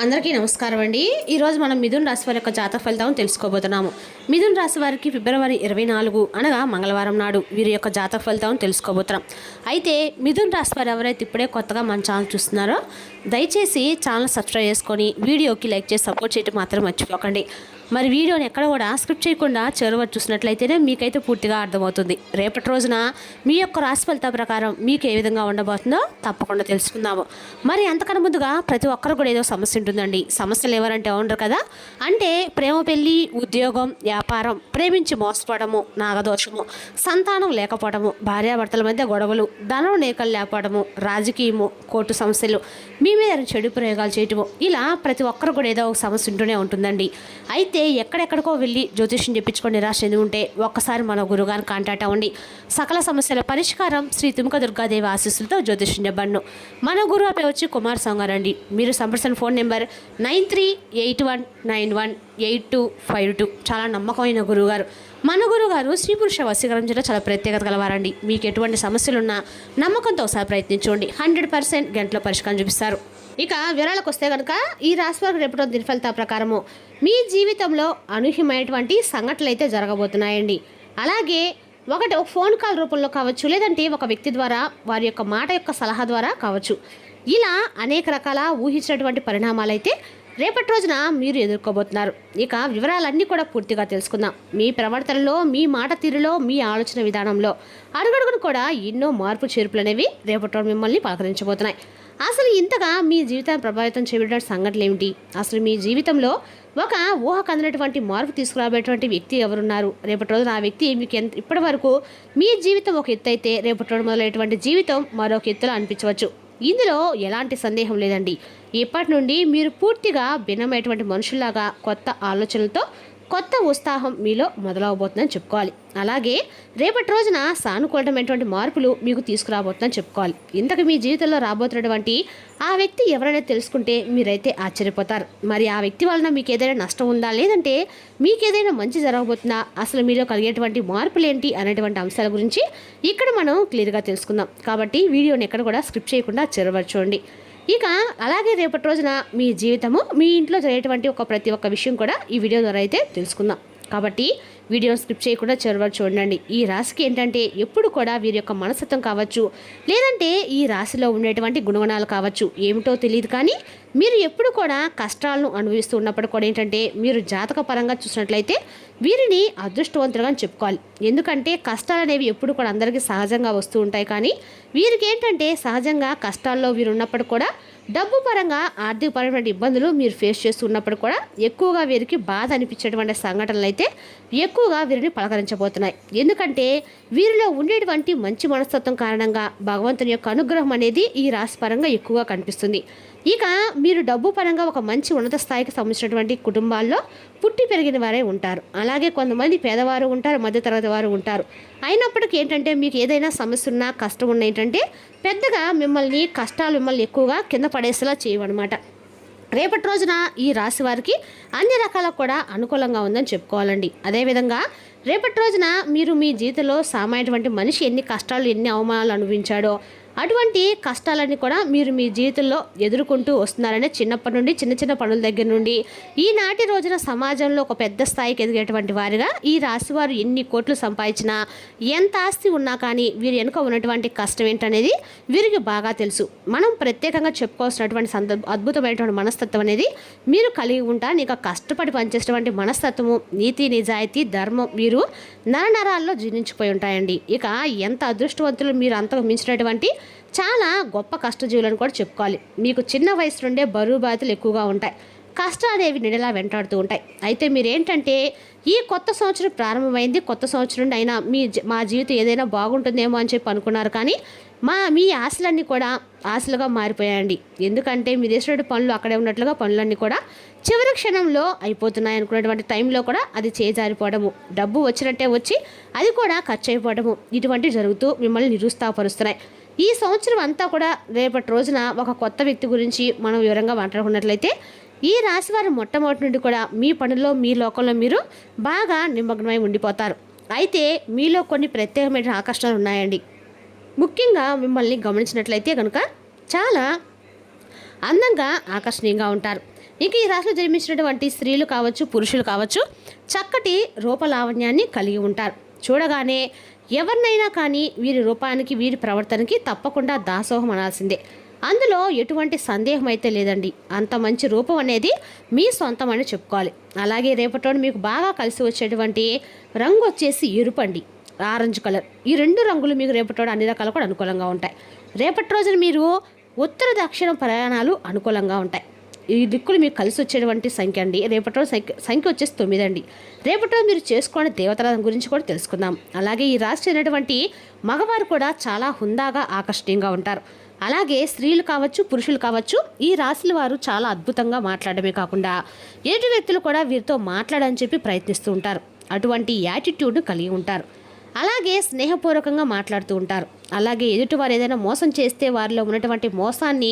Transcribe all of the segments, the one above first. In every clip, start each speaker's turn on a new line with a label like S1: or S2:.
S1: అందరికీ నమస్కారం అండి. ఈరోజు మనం మిథున్ రాశి వారి యొక్క జాతక ఫలితాలను తెలుసుకోబోతున్నాము. మిథున్ రాశి వారికి ఫిబ్రవరి 24 అనగా మంగళవారం నాడు వీరి యొక్క జాతక ఫలితాలను తెలుసుకోబోతున్నాం. అయితే మిథున్ రాశి వారు ఎవరైతే ఇప్పుడే కొత్తగా మన ఛానల్ చూస్తున్నారో దయచేసి ఛానల్ సబ్స్క్రైబ్ చేసుకొని వీడియోకి లైక్ చేసి సపోర్ట్ చేయడం మాత్రం మర్చిపోకండి. మరి వీడియోని ఎక్కడ కూడా స్క్రిప్ట్ చేయకుండా చివరి చూసినట్లయితేనే మీకైతే పూర్తిగా అర్థమవుతుంది. రేపటి రోజున మీ యొక్క రాశి ఫలిత ప్రకారం మీకు ఏ విధంగా ఉండబోతుందో తప్పకుండా తెలుసుకుందాము. మరి అంతకన్నా ముందుగా ప్రతి ఒక్కరు కూడా ఏదో సమస్య ఉంటుందండి. సమస్యలు ఎవరంటే ఉండరు కదా, అంటే ప్రేమ, పెళ్లి, ఉద్యోగం, వ్యాపారం, ప్రేమించి మోసపోవడము, నాగదోషము, సంతానం లేకపోవడము, భార్యాభర్తల మధ్య గొడవలు, ధనం నేకలు లేకపోవడము, రాజకీయము, కోర్టు సమస్యలు, మీ మీద చెడు ప్రయోగాలు చేయటము, ఇలా ప్రతి ఒక్కరు కూడా ఏదో ఒక సమస్య ఉంటూనే ఉంటుందండి. అయితే ఎక్కడెక్కడికో వెళ్ళి జ్యోతిష్యం చెప్పించుకొని నిరాశ చెంది ఉంటే ఒక్కసారి మన గురుగారిని కాంటాక్ట్ అవ్వండి. సకల సమస్యల పరిష్కారం శ్రీ తుమ్క దుర్గాదేవి ఆశీస్సులతో జ్యోతిష్యం చెప్పండి. మన గురువు పేరు వచ్చి కుమార్ సంగారండి. మీరు సంప్రదించిన ఫోన్ నెంబర్ 9381918252. చాలా నమ్మకమైన గురువుగారు. మన గురువుగారు స్త్రీ పురుష వశీకరణ జిల్లా చాలా ప్రత్యేకత గలవారండి. మీకు ఎటువంటి సమస్యలున్నా నమ్మకంతో ఒకసారి ప్రయత్నించండి. 100% గంటలో పరిష్కారం చూపిస్తారు. ఇక వివరాలకు వస్తే కనుక ఈ రాశి వారికి రేపటి దిన ఫలితాల ప్రకారము మీ జీవితంలో అనూహ్యమైనటువంటి సంఘటనలు అయితే జరగబోతున్నాయండి. అలాగే ఒక ఫోన్ కాల్ రూపంలో కావచ్చు, లేదంటే ఒక వ్యక్తి ద్వారా వారి యొక్క మాట యొక్క సలహా ద్వారా కావచ్చు, ఇలా అనేక రకాల ఊహించినటువంటి పరిణామాలు అయితే రేపటి రోజున మీరు ఎదుర్కోబోతున్నారు. ఇక వివరాలన్నీ కూడా పూర్తిగా తెలుసుకుందాం. మీ ప్రవర్తనలో, మీ మాట తీరులో, మీ ఆలోచన విధానంలో అడుగడుగును కూడా ఎన్నో మార్పు చేర్పులు అనేవి రేపటి రోజు మిమ్మల్ని పలకరించబోతున్నాయి. అసలు ఇంతగా మీ జీవితాన్ని ప్రభావితం చేయబడిన సంఘటనలు ఏమిటి? అసలు మీ జీవితంలో ఒక ఊహకు అందినటువంటి మార్పు తీసుకురాబోయేటువంటి వ్యక్తి ఎవరున్నారు? రేపటి రోజున ఆ వ్యక్తి మీకు ఇప్పటి వరకు మీ జీవితం ఒక ఎత్తు అయితే రేపటి రోజు మొదలైనటువంటి జీవితం మరొక ఎత్తులో అనిపించవచ్చు. ఇందులో ఎలాంటి సందేహం లేదండి. ఇప్పటి నుండి మీరు పూర్తిగా భిన్నమైనటువంటి మనుషుల్లాగా కొత్త ఆలోచనలతో కొత్త ఉత్సాహం మీలో మొదలవబోతుందని చెప్పుకోవాలి. అలాగే రేపటి రోజున సానుకూలమైనటువంటి మార్పులు మీకు తీసుకురాబోతుందని చెప్పుకోవాలి. ఇంతకు మీ జీవితంలో రాబోతున్నటువంటి ఆ వ్యక్తి ఎవరైనా తెలుసుకుంటే మీరైతే ఆశ్చర్యపోతారు. మరి ఆ వ్యక్తి వలన మీకు ఏదైనా నష్టం ఉందా, లేదంటే మీకు ఏదైనా మంచి జరగబోతుందా, అసలు మీలో కలిగేటువంటి మార్పులు ఏంటి అనేటువంటి అంశాల గురించి ఇక్కడ మనం క్లియర్గా తెలుసుకుందాం. కాబట్టి వీడియోని ఎక్కడ కూడా స్క్రిప్ట్ చేయకుండా చూడండి. ఇక అలాగే రేపటి రోజున మీ జీవితము, మీ ఇంట్లో జరిగేటువంటి ప్రతి ఒక్క విషయం కూడా ఈ వీడియో ద్వారా అయితే తెలుసుకుందాం. కాబట్టి వీడియోని స్కిప్ చేయకుండా చూడండి. ఈ రాశికి ఏంటంటే ఎప్పుడు కూడా వీరి యొక్క మనస్తత్వం కావచ్చు, లేదంటే ఈ రాశిలో ఉండేటువంటి గుణగణాలు కావచ్చు, ఏమిటో తెలియదు, కానీ మీరు ఎప్పుడు కూడా కష్టాలను అనుభవిస్తూ ఉన్నప్పుడు కూడా ఏంటంటే మీరు జాతక పరంగా చూసినట్లయితే వీరిని అదృష్టవంతులుగా చెప్పుకోవాలి. ఎందుకంటే కష్టాలు అనేవి ఎప్పుడు కూడా అందరికీ సహజంగా వస్తూ ఉంటాయి, కానీ వీరికి ఏంటంటే సహజంగా కష్టాల్లో వీరు ఉన్నప్పుడు కూడా డబ్బు పరంగా ఆర్థికపరమైన ఇబ్బందులు మీరు ఫేస్ చేస్తున్నప్పుడు కూడా ఎక్కువగా వీరికి బాధ అనిపించేటువంటి సంఘటనలు అయితే ఎక్కువగా వీరిని పలకరించబోతున్నాయి. ఎందుకంటే వీరిలో ఉండేటువంటి మంచి మనస్తత్వం కారణంగా భగవంతుని యొక్క అనుగ్రహం అనేది ఈ రాశి పరంగా ఎక్కువగా కనిపిస్తుంది. ఇక మీరు డబ్బు పరంగా ఒక మంచి ఉన్నత స్థాయికి సంబంధించినటువంటి కుటుంబాల్లో పుట్టి పెరిగిన వారే ఉంటారు. అలాగే కొంతమంది పేదవారు ఉంటారు, మధ్యతరగతి వారు ఉంటారు. అయినప్పటికీ ఏంటంటే మీకు ఏదైనా సమస్య ఉన్నా, కష్టం ఉన్న ఏంటంటే పెద్దగా కష్టాలు మిమ్మల్ని ఎక్కువగా కింద పడేసేలా చేయవన్నమాట. రేపటి రోజున ఈ రాశి వారికి అన్ని రకాల కూడా అనుకూలంగా ఉందని చెప్పుకోవాలండి. అదేవిధంగా రేపటి రోజున మీరు మీ జీవితంలో సామాన్యటువంటి మనిషి ఎన్ని కష్టాలు, ఎన్ని అవమానాలు అనుభవించాడో అటువంటి కష్టాలన్నీ కూడా మీరు మీ జీవితంలో ఎదుర్కొంటూ వస్తున్నారనే చిన్నప్పటి నుండి చిన్న చిన్న పనుల దగ్గర నుండి ఈనాటి రోజున సమాజంలో ఒక పెద్ద స్థాయికి ఎదిగేటువంటి వారిగా ఈ రాశి వారు ఎన్ని కోట్లు సంపాదించినా, ఎంత ఆస్తి ఉన్నా కానీ వీరి వెనుక ఉన్నటువంటి కష్టం ఏంటనేది వీరికి బాగా తెలుసు. మనం ప్రత్యేకంగా చెప్పుకోవాల్సినటువంటి అద్భుతమైనటువంటి మనస్తత్వం అనేది మీరు కలిగి ఉంటారు. ఇక కష్టపడి పనిచేసేటువంటి మనస్తత్వము, నీతి, నిజాయితీ, ధర్మం వీరు నరనరాల్లో జీర్ణించిపోయి ఉంటాయండి. ఇక ఎంత అదృష్టవంతులు, మీరు అంతకు మించినటువంటి చాలా గొప్ప కష్టజీవులను కూడా చెప్పుకోవాలి. మీకు చిన్న వయసు నుండే బరువు బాధ్యతలు ఎక్కువగా ఉంటాయి. కష్టాలు అనేవి నిడలా వెంటాడుతూ ఉంటాయి. అయితే మీరేంటంటే ఈ కొత్త సంవత్సరం ప్రారంభమైంది, కొత్త సంవత్సరం నుండి అయినా మా జీవితం ఏదైనా బాగుంటుందేమో అని చెప్పి అనుకున్నారు, కానీ మీ ఆశలన్నీ కూడా ఆశలుగా మారిపోయాయండి. ఎందుకంటే మీ చేసినటువంటి పనులు అక్కడే ఉన్నట్లుగా పనులన్నీ కూడా చివరి క్షణంలో అయిపోతున్నాయి అనుకునేటువంటి టైంలో కూడా అది చేజారిపోవడము, డబ్బు వచ్చినట్టే వచ్చి అది కూడా ఖర్చు అయిపోవడము, ఇటువంటివి జరుగుతూ మిమ్మల్ని నిరుత్సాహపరుస్తున్నాయి. ఈ సంవత్సరం అంతా కూడా రేపటి రోజున ఒక కొత్త వ్యక్తి గురించి మనం వివరంగా మాట్లాడుకున్నట్లయితే ఈ రాశివారు మొట్టమొదటి నుండి కూడా మీ పనుల్లో, మీ లోకంలో మీరు బాగా నిమగ్నమై ఉండిపోతారు. అయితే మీలో కొన్ని ప్రత్యేకమైన ఆకర్షణలు ఉన్నాయండి. ముఖ్యంగా మిమ్మల్ని గమనించినట్లయితే కనుక చాలా అందంగా, ఆకర్షణీయంగా ఉంటారు. ఇక ఈ రాశిలో జన్మించినటువంటి స్త్రీలు కావచ్చు, పురుషులు కావచ్చు, చక్కటి రూపలావణ్యాన్ని కలిగి ఉంటారు. చూడగానే ఎవరినైనా కానీ వీరి రూపానికి, వీరి ప్రవర్తనకి తప్పకుండా దాసోహం అనాల్సిందే. అందులో ఎటువంటి సందేహం అయితే లేదండి. అంత మంచి రూపం అనేది మీ సొంతం అని చెప్పుకోవాలి. అలాగే రేపటి మీకు బాగా కలిసి వచ్చేటువంటి రంగు వచ్చేసి ఎరుపండి, ఆరెంజ్ కలర్. ఈ 2 రంగులు మీకు రేపటి అన్ని రకాలు కూడా అనుకూలంగా ఉంటాయి. రేపటి రోజున మీరు ఉత్తర దక్షిణ ప్రయాణాలు అనుకూలంగా ఉంటాయి. ఈ దిక్కులు మీకు కలిసి వచ్చేటువంటి సంఖ్య అండి. రేపటి రోజు సంఖ్య వచ్చేసి 9 అండి. రేపటి రోజు మీరు చేసుకునే దేవతల గురించి కూడా తెలుసుకుందాం. అలాగే ఈ రాశి చెందినటువంటి మగవారు కూడా చాలా హుందాగా, ఆకర్షణీయంగా ఉంటారు. అలాగే స్త్రీలు కావచ్చు, పురుషులు కావచ్చు, ఈ రాశుల వారు చాలా అద్భుతంగా మాట్లాడమే కాకుండా ఎదుటి వ్యక్తులు కూడా వీరితో మాట్లాడని చెప్పి ప్రయత్నిస్తూ ఉంటారు. అటువంటి యాటిట్యూడ్ను కలిగి ఉంటారు. అలాగే స్నేహపూర్వకంగా మాట్లాడుతూ ఉంటారు. అలాగే ఎదుటివారు ఏదైనా మోసం చేస్తే వారిలో ఉన్నటువంటి మోసాన్ని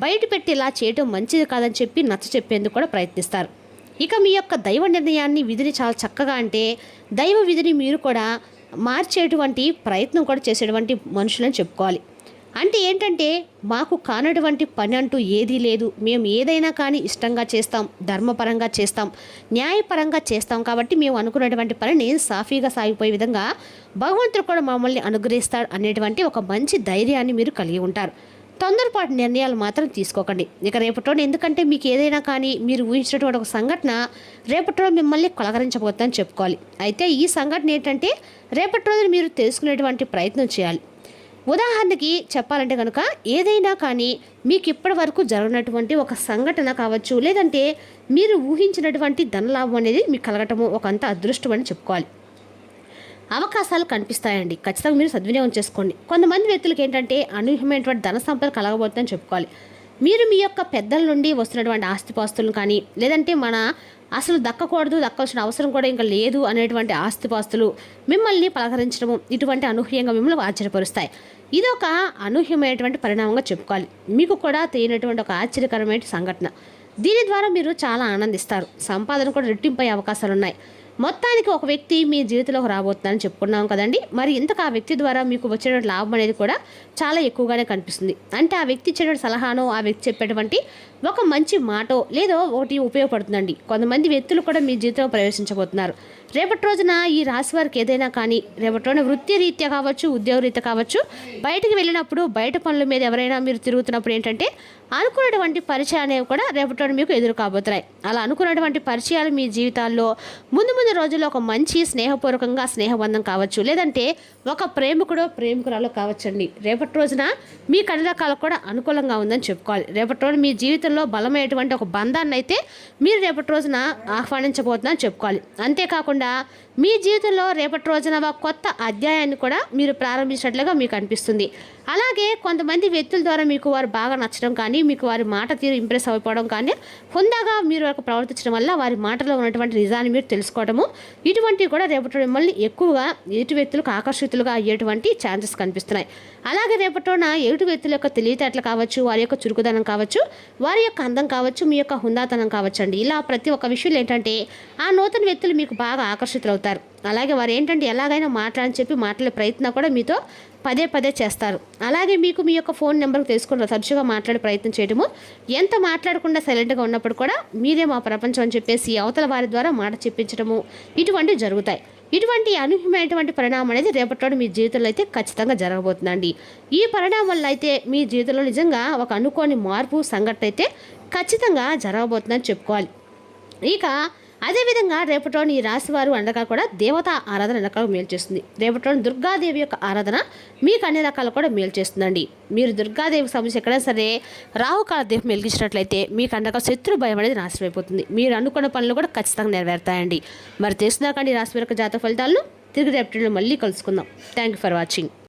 S1: బయటపెట్టి ఇలా చేయడం మంచిది కాదని చెప్పి నచ్చ చెప్పేందుకు కూడా ప్రయత్నిస్తారు. ఇక మీ యొక్క దైవ నిర్ణయాన్ని, విధిని చాలా చక్కగా, అంటే దైవ విధిని మీరు కూడా మార్చేటువంటి ప్రయత్నం కూడా చేసేటువంటి మనుషులని చెప్పుకోవాలి. అంటే ఏంటంటే, మాకు కానటువంటి పని అంటూ ఏదీ లేదు, మేము ఏదైనా కానీ ఇష్టంగా చేస్తాం, ధర్మపరంగా చేస్తాం, న్యాయపరంగా చేస్తాం, కాబట్టి మేము అనుకున్నటువంటి పనిని సాఫీగా సాగిపోయే విధంగా భగవంతుడు కూడా మమ్మల్ని అనుగ్రహిస్తాడు అనేటువంటి ఒక మంచి ధైర్యాన్ని మీరు కలిగి ఉంటారు. తొందరపాటు నిర్ణయాలు మాత్రం తీసుకోకండి. ఇక రేపటి ఎందుకంటే మీకు ఏదైనా కానీ మీరు ఊహించినటువంటి ఒక సంఘటన రేపటి మిమ్మల్ని కొలకరించబోతుందని చెప్పుకోవాలి. అయితే ఈ సంఘటన ఏంటంటే, రేపటి రోజున మీరు తెలుసుకునేటువంటి ప్రయత్నం చేయాలి. ఉదాహరణకి చెప్పాలంటే కనుక, ఏదైనా కానీ మీకు ఇప్పటి వరకు జరిగినటువంటి ఒక సంఘటన కావచ్చు, లేదంటే మీరు ఊహించినటువంటి ధనలాభం అనేది మీకు కలగటము ఒక అంత అదృష్టం అని చెప్పుకోవాలి. అవకాశాలు కనిపిస్తాయండి. ఖచ్చితంగా మీరు సద్వినియోగం చేసుకోండి. కొంతమంది వ్యక్తులకు ఏంటంటే అనూహ్యమైనటువంటి ధన సంపద కలగబోతుందని చెప్పుకోవాలి. మీరు మీ యొక్క పెద్దల నుండి వస్తున్నటువంటి ఆస్తిపాస్తులను కానీ, లేదంటే అసలు దక్కాల్సిన అవసరం కూడా ఇంకా లేదు అనేటువంటి ఆస్తిపాస్తులు మిమ్మల్ని పలకరించడము, ఇటువంటి అనూహ్యంగా మిమ్మల్ని ఆశ్చర్యపరుస్తాయి. ఇది ఒక అనూహ్యమైనటువంటి పరిణామంగా చెప్పుకోవాలి. మీకు కూడా తెలియనటువంటి ఒక ఆశ్చర్యకరమైన సంఘటన. దీని ద్వారా మీరు చాలా ఆనందిస్తారు. సంపాదన కూడా రెట్టింపై అవకాశాలు ఉన్నాయి. మొత్తానికి ఒక వ్యక్తి మీ జీవితంలోకి రాబోతుందని చెప్పుకున్నాం కదండి. మరి ఇంతకు ఆ వ్యక్తి ద్వారా మీకు వచ్చేటువంటి లాభం అనేది కూడా చాలా ఎక్కువగానే కనిపిస్తుంది. అంటే ఆ వ్యక్తి ఇచ్చేటువంటి సలహానో, ఆ వ్యక్తి చెప్పేటువంటి ఒక మంచి మాటో లేదో ఒకటి ఉపయోగపడుతుందండి. కొంతమంది వ్యక్తులు కూడా మీ జీవితంలో ప్రవేశించబోతున్నారు. రేపటి రోజున ఈ రాశి వారికి ఏదైనా కానీ రేపటి రోజున వృత్తి రీత్యా కావచ్చు, ఉద్యోగ రీత్యా కావచ్చు, బయటకు వెళ్ళినప్పుడు, బయట పనుల మీద ఎవరైనా మీరు తిరుగుతున్నప్పుడు ఏంటంటే అనుకున్నటువంటి పరిచయాలు అనేవి కూడా రేపటి రోజున మీకు ఎదురు కాబోతున్నాయి. అలా అనుకున్నటువంటి పరిచయాలు మీ జీవితాల్లో ముందు రోజుల్లో ఒక మంచి స్నేహపూర్వకంగా స్నేహబంధం కావచ్చు, లేదంటే ఒక ప్రేమికురాలో కావచ్చండి. రేపటి రోజున మీ అన్ని రకాలు కూడా అనుకూలంగా ఉందని చెప్పుకోవాలి. రేపటి రోజున మీ జీవితంలో బలమైనటువంటి ఒక బంధాన్ని అయితే మీరు రేపటి రోజున ఆహ్వానించబోతుందని చెప్పుకోవాలి. అంతేకాకుండా మీ జీవితంలో రేపటి రోజున ఒక కొత్త అధ్యాయాన్ని కూడా మీరు ప్రారంభించినట్లుగా మీకు అనిపిస్తుంది. అలాగే కొంతమంది వ్యక్తుల ద్వారా మీకు వారు బాగా నచ్చడం కానీ, మీకు వారి మాట తీరు ఇంప్రెస్ అయిపోవడం కానీ, హుందాగా మీరు ప్రవర్తించడం వల్ల వారి మాటలో ఉన్నటువంటి నిజాన్ని మీరు తెలుసుకోవడము, ఇటువంటివి కూడా రేపటి మిమ్మల్ని ఎక్కువగా ఎదుటి వ్యక్తులకు ఆకర్షితులుగా అయ్యేటువంటి ఛాన్సెస్ కనిపిస్తున్నాయి. అలాగే రేపటిన ఎదుటి వ్యక్తుల యొక్క తెలివితేటలు కావచ్చు, వారి యొక్క చురుకుదనం కావచ్చు, వారి యొక్క అందం కావచ్చు, మీ యొక్క హుందాతనం కావచ్చు అండి. ఇలా ప్రతి ఒక్క విషయంలో ఏంటంటే ఆ నూతన వ్యక్తులు మీకు బాగా ఆకర్షితులవుతారు. అలాగే వారు ఏంటంటే ఎలాగైనా మాట్లాడని చెప్పి మాట్లాడే ప్రయత్నం కూడా మీతో పదే చేస్తారు. అలాగే మీకు మీ యొక్క ఫోన్ నెంబర్కి తెలుసుకుని తరచుగా మాట్లాడే ప్రయత్నం చేయడము, ఎంత మాట్లాడకుండా సైలెంట్గా ఉన్నప్పుడు కూడా మీరే మా ప్రపంచం అని చెప్పేసి అవతల వారి ద్వారా మాట చెప్పించడము, ఇటువంటివి జరుగుతాయి. ఇటువంటి అనూహ్యమైనటువంటి పరిణామం అనేది రేపటి మీ జీవితంలో అయితే ఖచ్చితంగా జరగబోతుందండి. ఈ పరిణామం వల్ల అయితే మీ జీవితంలో నిజంగా ఒక అనుకోని మార్పు సంఘటన అయితే ఖచ్చితంగా జరగబోతుందని చెప్పుకోవాలి. ఇక అదేవిధంగా రేపటి ఈ రాశి వారు అండగా కూడా దేవతా ఆరాధన అన్ని రకాలు మేలు చేస్తుంది. రేపటి దుర్గాదేవి యొక్క ఆరాధన మీకు అన్ని రకాలు కూడా మేలు చేస్తుందండి. మీరు దుర్గాదేవికి సంబంధించి ఎక్కడైనా సరే రాహుకాల దేవి మెలిగించినట్లయితే మీకు అండగా శత్రు భయం అనేది నాశనం అయిపోతుంది. మీరు అనుకున్న పనులు కూడా ఖచ్చితంగా నెరవేరుతాయండి. మరి తెలుసుదాకండి రాశి యొక్క జాతక ఫలితాలను తిరిగి రేపటిలో మళ్ళీ కలుసుకుందాం. Thank you for watching.